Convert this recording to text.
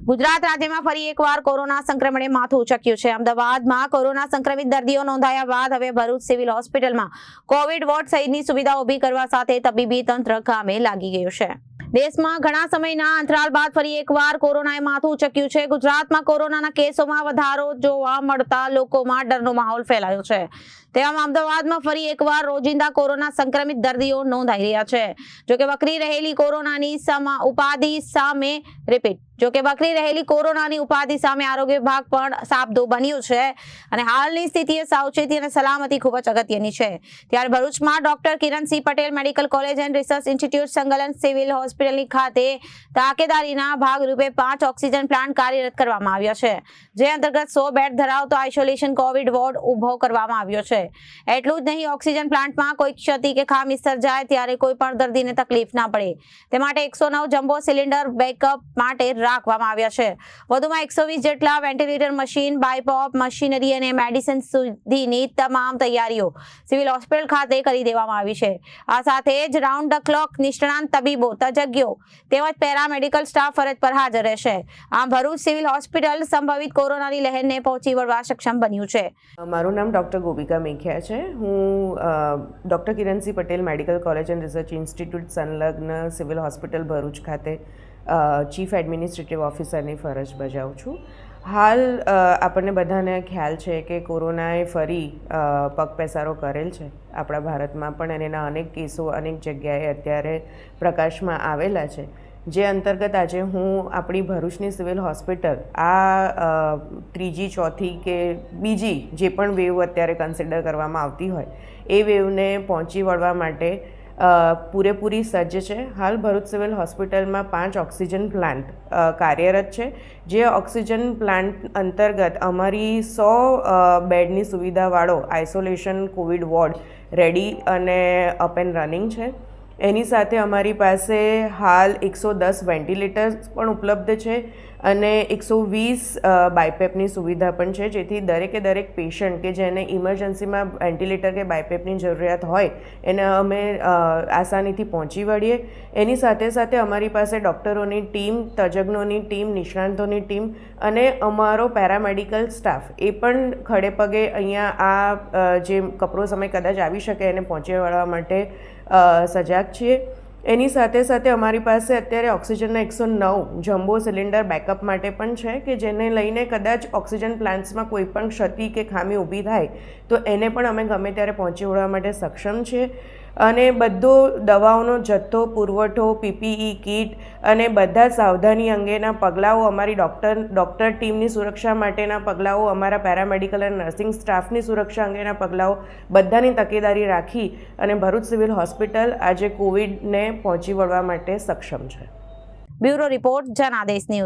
ગુજરાત રાજ્યમાં ફરી એકવાર કોરોના સંક્રમણે માથું ઉચક્યું છે। અમદાવાદમાં કોરોના સંક્રમિત દર્દીઓ નોંધાયા બાદ હવે ભરૂચ સિવિલ હોસ્પિટલમાં કોવિડ વોર્ડ સહિતની સુવિધા ઊભી કરવા સાથે તબીબી તંત્ર કામે લાગી ગયું છે। દેશમાં ઘણા સમયના અંતરાલ બાદ ફરી એકવાર કોરોનાએ માથું ઉચક્યું છે। ગુજરાતમાં કોરોનાના કેસોમાં વધારો જોવા મળતા લોકોમાં ડરનો માહોલ ફેલાયો છે। તેવામાં અમદાવાદમાં ફરી એકવાર રોજિંદા કોરોના સંક્રમિત દર્દીઓ નોંધાઈ રહ્યા છે। જોકે વકરી રહેલી કોરોનાની ઉપાધિ સામે આરોગ્ય વિભાગ પણ સાબદું બન્યું છે અને હાલની સ્થિતિએ સાવચેતી અને સલામતી ખૂબ જ અગત્યની છે। ત્યારે ભરૂચમાં doctor Kiransinh Patel medical college and research institute સંકલન સિવિલ હોસ્પિટલની ખાતે તાકેદારીના ભાગરૂપે 5 ઓક્સિજન પ્લાન્ટ કાર્યરત કરવામાં આવ્યા છે, જે અંતર્ગત 100 બેડ ધરાવતો આઇસોલેશન કોવિડ વોર્ડ ઊભો કરવામાં આવ્યો છે। એટલું જ નહીં, ઓક્સિજન પ્લાન્ટમાં કોઈ ક્ષતિ કે ખામી સર્જાય ત્યારે કોઈ પણ દર્દીને તકલીફ ના પડે તે માટે 109 જમ્બો સિલિન્ડર બેકઅપ માટે રાખવામાં આવ્યા છે। વધુમાં 120 જેટલા વેન્ટિલેટર મશીન, બાયપોપ મશીનરી અને મેડિસિન સુધીની તમામ તૈયારીઓ સિવિલ હોસ્પિટલ ખાતે કરી દેવામાં આવી છે। આ સાથે જ રાઉન્ડ ધ ક્લોક નિષ્ણાંત તબીબો, તજજ્ઞો તેમજ પેરામેડિકલ સ્ટાફ ફરજ પર હાજર રહેશે। આમ ભરૂચ સિવિલ હોસ્પિટલ સંભવિત કોરોનાની લહેરને પહોંચી વળવા સક્ષમ બન્યું છે। મારું નામ ડૉક્ટર ગોપિકા મેખિયા છે। હું doctor Kiransinh Patel medical college and research institute સંલગ્ન સિવિલ હોસ્પિટલ ભરૂચ ખાતે ચીફ એડમિનિસ્ટ્રેટિવ ઓફિસરની ફરજ બજાવું છું। હાલ આપણને બધાને ખ્યાલ છે કે કોરોનાએ ફરી પગપેસારો કરેલ છે આપણા ભારતમાં પણ, અને એના અનેક કેસો અનેક જગ્યાએ અત્યારે પ્રકાશમાં આવેલા છે, જે અંતર્ગત આજે હું આપણી ભરૂચની સિવિલ હોસ્પિટલ આ ત્રીજી, ચોથી કે બીજી જે પણ વેવ અત્યારે કન્સિડર કરવામાં આવતી હોય એ વેવને પહોંચી વળવા માટે પૂરેપૂરી સજ્જ છે। હાલ ભરૂચ સિવિલ હોસ્પિટલમાં 5 ઓક્સિજન પ્લાન્ટ કાર્યરત છે, જે ઓક્સિજન પ્લાન્ટ અંતર્ગત અમારી 100 બેડની સુવિધાવાળો આઇસોલેશન કોવિડ વોર્ડ રેડી અને અપ એન્ડ રનિંગ છે। એની સાથે અમારી પાસે હાલ 110 વેન્ટિલેટર્સ પણ ઉપલબ્ધ છે અને 120 બાયપેપની સુવિધા પણ છે, જેથી દરેકે દરેક પેશન્ટ કે જેને ઇમરજન્સીમાં વેન્ટિલેટર કે બાયપેપની જરૂરિયાત હોય એને અમે આસાનીથી પહોંચી વળીએ। એની સાથે સાથે અમારી પાસે ડૉક્ટરોની ટીમ, તજજ્ઞોની ટીમ, નિષ્ણાંતોની ટીમ અને અમારો પેરામેડિકલ સ્ટાફ એ પણ ખડે પગે અહીંયા આ જે કપરો સમય કદાચ આવી શકે એને પહોંચી વળવા માટે સજાગ છીએ। એની સાથે સાથે અમારી પાસે અત્યારે ઓક્સિજનના 109 જમ્બો સિલિન્ડર બેકઅપ માટે પણ છે કે જેને લઈને કદાચ ઓક્સિજન પ્લાન્ટ્સમાં કોઈ પણ ક્ષતિ કે ખામી ઊભી થાય તો એને પણ અમે ગમે ત્યારે પહોંચી વળવા માટે સક્ષમ છીએ। અને બધો દવાઓનો જથ્થો, પુરવઠો, પીપીઈ કીટ અને બધા સાવધાની અંગેના પગલાઓ, અમારી ડૉક્ટર ટીમની સુરક્ષા માટેના પગલાઓ, અમારા પેરામેડિકલ અને નર્સિંગ સ્ટાફની સુરક્ષા અંગેના પગલાઓ બધાની તકેદારી રાખી અને ભરૂચ સિવિલ હોસ્પિટલ આજે કોવિડને પહોંચી વળવા માટે સક્ષમ છે। Bureau report, Janadesh news.